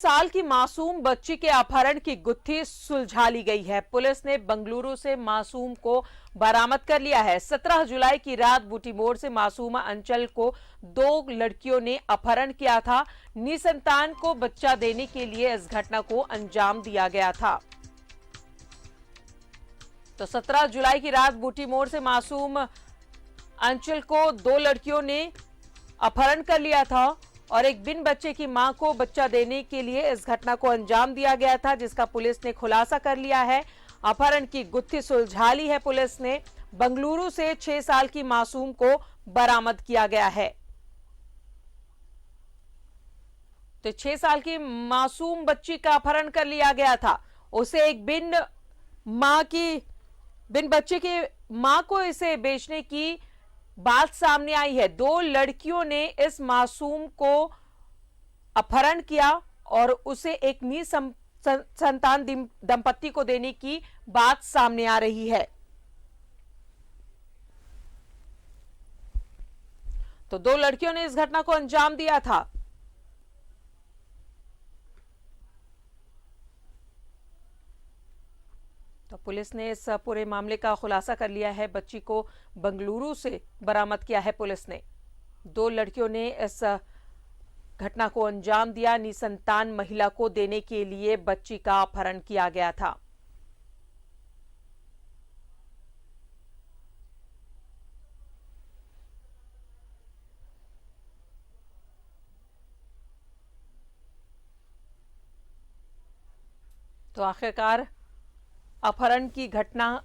साल की मासूम बच्ची के अपहरण की गुत्थी सुलझा ली गई है। पुलिस ने बंगलुरु से मासूम को बरामद कर लिया है। 17 जुलाई की रात बूटी मोड़ से मासूमा अंचल को दो लड़कियों ने अपहरण किया था। निसंतान को बच्चा देने के लिए इस घटना को अंजाम दिया गया था। तो 17 जुलाई की रात बूटी मोड़ से मासूम अंचल को दो लड़कियों ने अपहरण कर लिया था और एक बिन बच्चे की मां को बच्चा देने के लिए इस घटना को अंजाम दिया गया था, जिसका पुलिस ने खुलासा कर लिया है। अपहरण की गुत्थी सुलझा ली है पुलिस ने। बंगलुरु से 6 साल की मासूम को बरामद किया गया है। तो 6 साल की मासूम बच्ची का अपहरण कर लिया गया था। उसे एक बिन बच्चे की मां को इसे बेचने की बात सामने आई है। दो लड़कियों ने इस मासूम को अपहरण किया और उसे एक निसंतान दंपत्ति को देने की बात सामने आ रही है। तो दो लड़कियों ने इस घटना को अंजाम दिया था। तो पुलिस ने इस पूरे मामले का खुलासा कर लिया है। बच्ची को बंगलुरु से बरामद किया है पुलिस ने। दो लड़कियों ने इस घटना को अंजाम दिया। निसंतान महिला को देने के लिए बच्ची का अपहरण किया गया था। तो आखिरकार अपहरण की घटना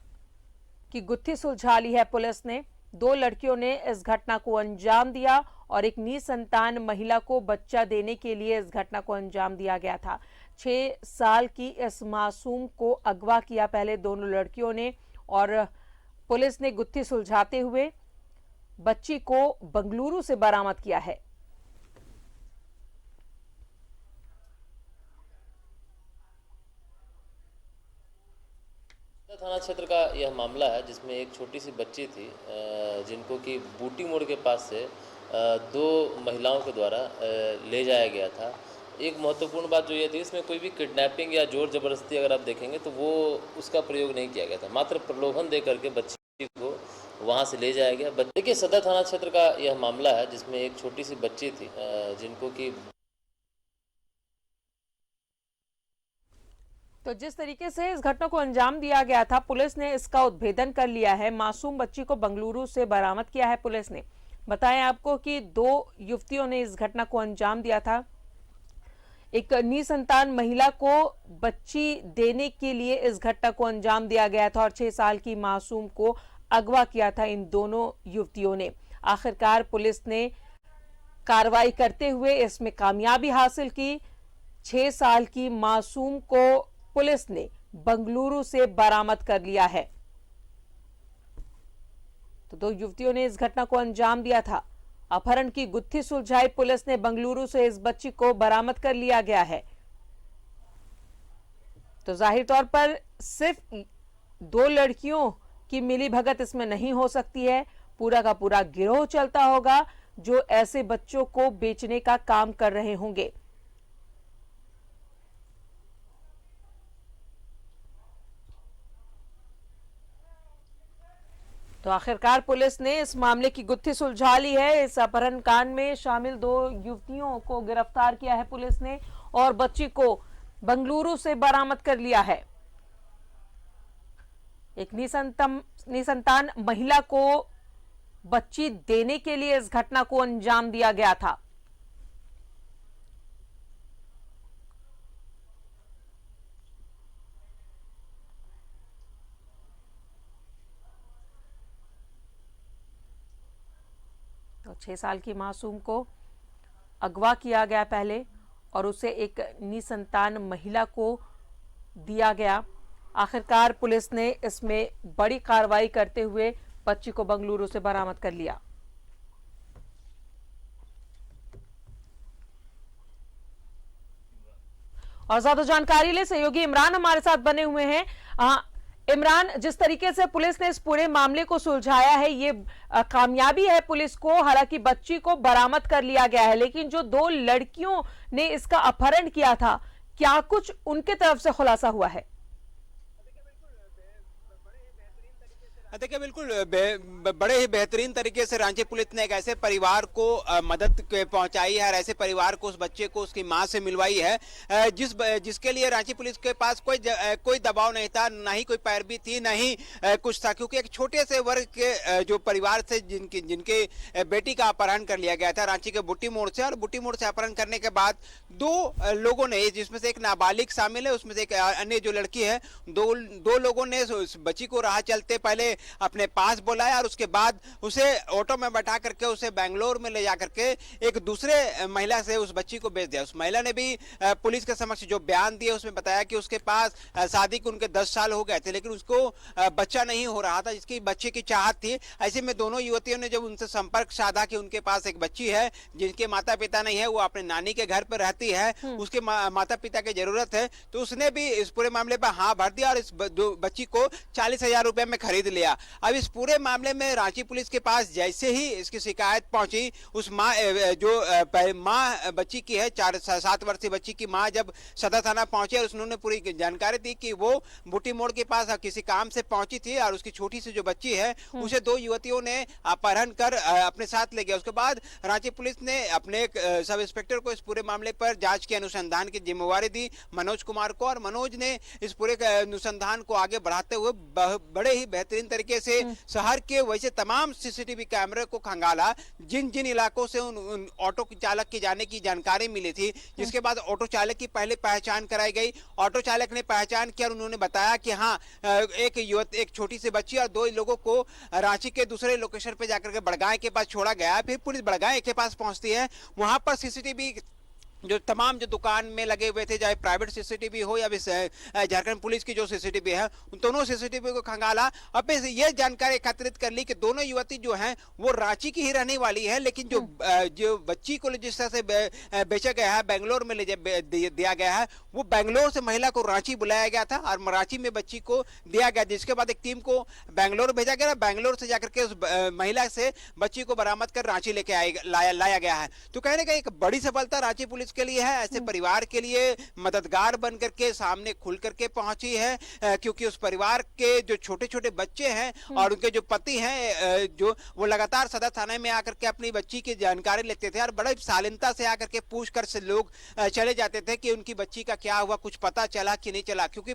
की गुत्थी सुलझा ली है पुलिस ने। दो लड़कियों ने इस घटना को अंजाम दिया और एक निसंतान महिला को बच्चा देने के लिए इस घटना को अंजाम दिया गया था। 6 साल की इस मासूम को अगवा किया पहले दोनों लड़कियों ने और पुलिस ने गुत्थी सुलझाते हुए बच्ची को बंगलुरु से बरामद किया है। थाना क्षेत्र का यह मामला है जिसमें एक छोटी सी बच्ची थी जिनको कि बूटी मोड़ के पास से दो महिलाओं के द्वारा ले जाया गया था। एक महत्वपूर्ण बात जो ये थी, इसमें कोई भी किडनैपिंग या जोर ज़बरदस्ती अगर आप देखेंगे तो वो उसका प्रयोग नहीं किया गया था। मात्र प्रलोभन दे करके बच्ची को वहाँ से ले जाया गया। देखिए, सदर थाना क्षेत्र का यह मामला है जिसमें एक छोटी सी बच्ची थी जिनको कि तो जिस तरीके से इस घटना को अंजाम दिया गया था, पुलिस ने इसका उद्भेदन कर लिया है। मासूम बच्ची को बंगलुरु से बरामद किया है पुलिस ने। बताएं आपको कि दो युवतियों ने इस घटना को अंजाम दिया था। एक निसंतान महिला को बच्ची देने के लिए इस घटना को अंजाम दिया गया था और 6 साल की मासूम को अगवा किया था इन दोनों युवतियों ने। आखिरकार पुलिस ने कार्रवाई करते हुए इसमें कामयाबी हासिल की। 6 साल की मासूम को पुलिस ने बंगलुरु से बरामद कर लिया है। तो दो युवतियों ने इस घटना को अंजाम दिया था। अपहरण की गुत्थी सुलझाई पुलिस ने। बंगलुरु से इस बच्ची को बरामद कर लिया गया है। तो जाहिर तौर पर सिर्फ दो लड़कियों की मिलीभगत इसमें नहीं हो सकती है। पूरा का पूरा गिरोह चलता होगा जो ऐसे बच्चों को बेचने का काम कर रहे होंगे। तो आखिरकार पुलिस ने इस मामले की गुत्थी सुलझा ली है। इस अपहरण कांड में शामिल दो युवतियों को गिरफ्तार किया है पुलिस ने और बच्ची को बंगलुरु से बरामद कर लिया है। एक निसंतान महिला को बच्ची देने के लिए इस घटना को अंजाम दिया गया था। तो 6 साल की मासूम को अगवा किया गया पहले और उसे एक निसंतान महिला को दिया गया। आखिरकार पुलिस ने इसमें बड़ी कार्रवाई करते हुए बच्ची को बंगलुरु से बरामद कर लिया। और ज्यादा जानकारी ले सहयोगी इमरान हमारे साथ बने हुए हैं। इमरान, जिस तरीके से पुलिस ने इस पूरे मामले को सुलझाया है, ये कामयाबी है पुलिस को। हालांकि बच्ची को बरामद कर लिया गया है, लेकिन जो दो लड़कियों ने इसका अपहरण किया था, क्या कुछ उनके तरफ से खुलासा हुआ है? देखिए, बिल्कुल बड़े ही बेहतरीन तरीके से रांची पुलिस ने एक ऐसे परिवार को मदद पहुंचाई है और ऐसे परिवार को, उस बच्चे को उसकी मां से मिलवाई है, जिसके लिए रांची पुलिस के पास कोई दबाव नहीं था, ना ही कोई पैरवी थी, ना ही कुछ था, क्योंकि एक छोटे से वर्ग के जो परिवार से जिनके बेटी का अपहरण कर लिया गया था रांची के बुट्टी मोड़ से, और बुट्टी मोड़ से अपहरण करने के बाद दो लोगों ने, जिसमें से एक नाबालिग शामिल है, उसमें से एक अन्य जो लड़की है, दो लोगों ने उस बच्ची को राह चलते पहले अपने पास बुलाया और उसके बाद उसे ऑटो में बैठा करके उसे बेंगलोर में ले जा करके एक दूसरे महिला से उस बच्ची को बेच दिया। उस महिला ने भी पुलिस के समक्ष जो बयान दिए उसमें बताया कि उसके पास शादी के उनके 10 साल हो गए थे, लेकिन उसको बच्चा नहीं हो रहा था, जिसकी बच्चे की चाहत थी। ऐसे में दोनों युवतियों ने जब उनसे संपर्क साधा कि उनके पास एक बच्ची है जिनके माता पिता नहीं है, वो अपने नानी के घर पर रहती है, उसके माता पिता की जरूरत है, तो उसने भी इस पूरे मामले पर हाँ भर दिया और इस बच्ची को 40,000 रुपए में खरीद लिया। अब इस पूरे मामले में रांची पुलिस के पास जैसे ही इसकी शिकायत पहुंची, उस माँ बच्ची की है 7 वर्षीय बच्ची की माँ जब सदर थाना पहुंचे और उन्होंने पूरी जानकारी दी कि वो बुट्टी मोड़ के पास किसी काम से पहुंची थी और उसकी छोटी सी जो बच्ची है उसे दो युवतियों ने अपहरण कर अपने साथ ले गया। उसके बाद रांची पुलिस ने अपने एक सब इंस्पेक्टर को इस पूरे मामले पर जांच के अनुसंधान की जिम्मेवारी दी, मनोज कुमार को, और मनोज ने इस पूरे अनुसंधान को आगे बढ़ाते हुए बड़े ही बेहतरीन तरीके से शहर के वैसे तमाम सीसीटीवी कैमरे को खंगाला जिन जिन इलाकों से उन ऑटो चालक की जाने की जानकारी मिली थी, जिसके बाद ऑटो चालक की पहले पहचान कराई गई। ऑटो चालक ने पहचान किया और उन्होंने बताया कि हाँ, एक छोटी सी बच्ची और दो लोगों को रांची के दूसरे लोकेशन पे जाकर के बड़गांव के पास छोड़ा गया। फिर पुलिस बड़गांव के पास पहुंचती है, वहां पर सीसीटीवी जो तमाम जो दुकान में लगे हुए थे, चाहे प्राइवेट सीसीटीवी हो या झारखंड पुलिस की जो सीसीटीवी है, उन दोनों सीसीटीवी को खंगाला। अब ये जानकारी एकत्रित कर ली कि दोनों युवती जो हैं वो रांची की ही रहने वाली है, लेकिन जो बच्ची को जिस तरह से बेचा गया है, बेंगलोर में दिया गया है, वो बेंगलोर से महिला को रांची बुलाया गया था और रांची में बच्ची को दिया गया, जिसके बाद एक टीम को बेंगलोर भेजा गया। बेंगलोर से जाकर के उस महिला से बच्ची को बरामद कर रांची लेके लाया गया है। तो कहने का एक बड़ी सफलता रांची पुलिस के लिए है, ऐसे परिवार के लिए मददगार बन करके सामने खुल करके पहुंची है, क्योंकि उस परिवार के जो छोटे छोटे बच्चे हैं और उनके जो पति हैं, जो वो लगातार सदर थाने में आकर के अपनी बच्ची की जानकारी लेते थे और बड़े शालीनता से आकर के पूछकर से लोग चले जाते थे कि उनकी बच्ची का क्या हुआ, कुछ पता चला कि नहीं चला, क्योंकि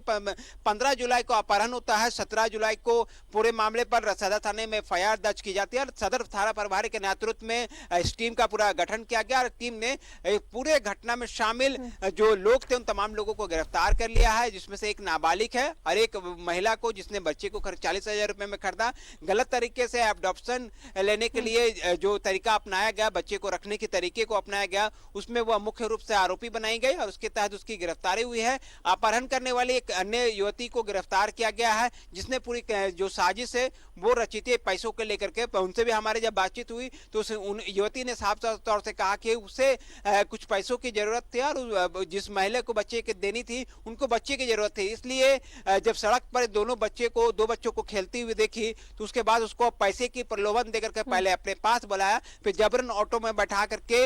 15 जुलाई को अपहरण होता है, 17 जुलाई को पूरे मामले पर सदर थाने में एफआईआर दर्ज की जाती है और सदर थाना प्रभारी के नेतृत्व में इस टीम का पूरा गठन किया गया और टीम ने पूरे घटना में शामिल जो लोग थे उन तमाम लोगों को गिरफ्तार कर लिया है, जिसमें से एक नाबालिग है और एक महिला को जिसने बच्चे को 40,000 रुपए में खरीदा। गलत तरीके से एडॉप्शन लेने के लिए जो तरीका अपनाया गया, बच्चे को रखने के तरीके को अपनाया गया, उसमें वह मुख्य रूप से आरोपी बनाई गई और उसके तहत उसकी गिरफ्तारी हुई है। अपहरण करने वाली एक अन्य युवती को गिरफ्तार किया गया है, जिसने पूरी जो साजिश है वो रची थी पैसों को लेकर के। उनसे भी हमारी जब बातचीत हुई तो उन युवती ने साफ तौर से कहा कि उसे कुछ पैसों की जरूरत थी और जिस महिला को बच्चे के देनी थी उनको बच्चे की जरूरत थी, इसलिए जब सड़क पर दो बच्चों को खेलती हुई देखी तो उसके बाद उसको पैसे की प्रलोभन देकर के पहले अपने पास बुलाया, फिर जबरन ऑटो में बैठा करके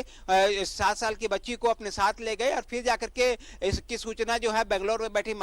7 साल की बच्ची को अपने साथ ले गए और फिर जाकर के इसकी सूचना जो है बेंगलोर में बैठी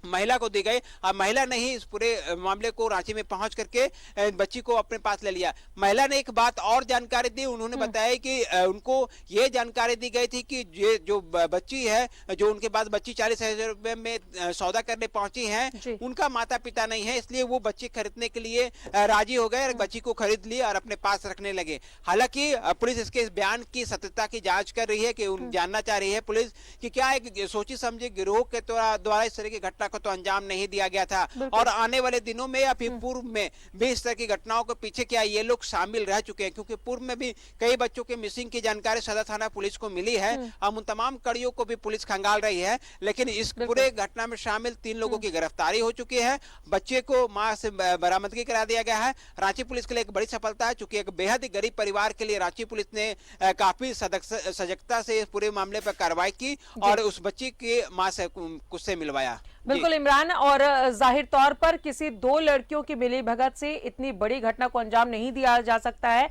महिला को दी गई। अब महिला ने ही इस पूरे मामले को रांची में पहुंच करके बच्ची को अपने पास ले लिया। महिला ने एक बात और जानकारी दी, उन्होंने बताया कि उनको ये जानकारी दी गई थी कि ये जो बच्ची है, जो उनके पास बच्ची 40,000 रुपए में सौदा करने पहुंची है, उनका माता पिता नहीं है, इसलिए वो बच्ची खरीदने के लिए राजी हो गए और बच्ची को खरीद ली और अपने पास रखने लगे। हालांकि पुलिस इसके इस बयान की सत्यता की जांच कर रही है कि जानना चाह रही है पुलिस कि क्या एक सोची समझी गिरोह के द्वारा इस तरह की घटना को तो अंजाम नहीं दिया गया था और आने वाले दिनों में या फिर पूर्व में भी इस तरह की घटनाओं के पीछे क्या ये लोग शामिल रह चुके हैं, क्योंकि पूर्व में भी कई बच्चों के मिसिंग की जानकारी सदर थाना पुलिस को मिली है। अब उन तमाम कड़ियों को भी पुलिस खंगाल रही है, लेकिन इस पूरे घटना में शामिल 3 लोगों की गिरफ्तारी हो चुकी है। बच्चे को मां से बरामदगी करा दिया गया है। रांची पुलिस के लिए एक बड़ी सफलता है, चूंकि एक बेहद ही गरीब परिवार के लिए रांची पुलिस ने काफी सजगता से इस पूरे मामले पर कार्रवाई की और उस बच्ची की मां से मिलवाया। बिल्कुल इमरान, और जाहिर तौर पर किसी दो लड़कियों की मिलीभगत से इतनी बड़ी घटना को अंजाम नहीं दिया जा सकता है।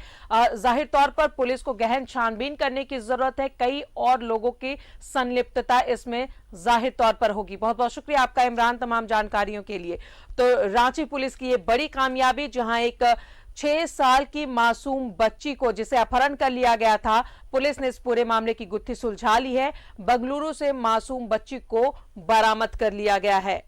जाहिर तौर पर पुलिस को गहन छानबीन करने की जरूरत है। कई और लोगों की संलिप्तता इसमें जाहिर तौर पर होगी। बहुत बहुत शुक्रिया आपका इमरान तमाम जानकारियों के लिए। तो रांची पुलिस की ये बड़ी कामयाबी, जहां एक 6 साल की मासूम बच्ची को जिसे अपहरण कर लिया गया था, पुलिस ने इस पूरे मामले की गुत्थी सुलझा ली है। बंगलुरु से मासूम बच्ची को बरामद कर लिया गया है।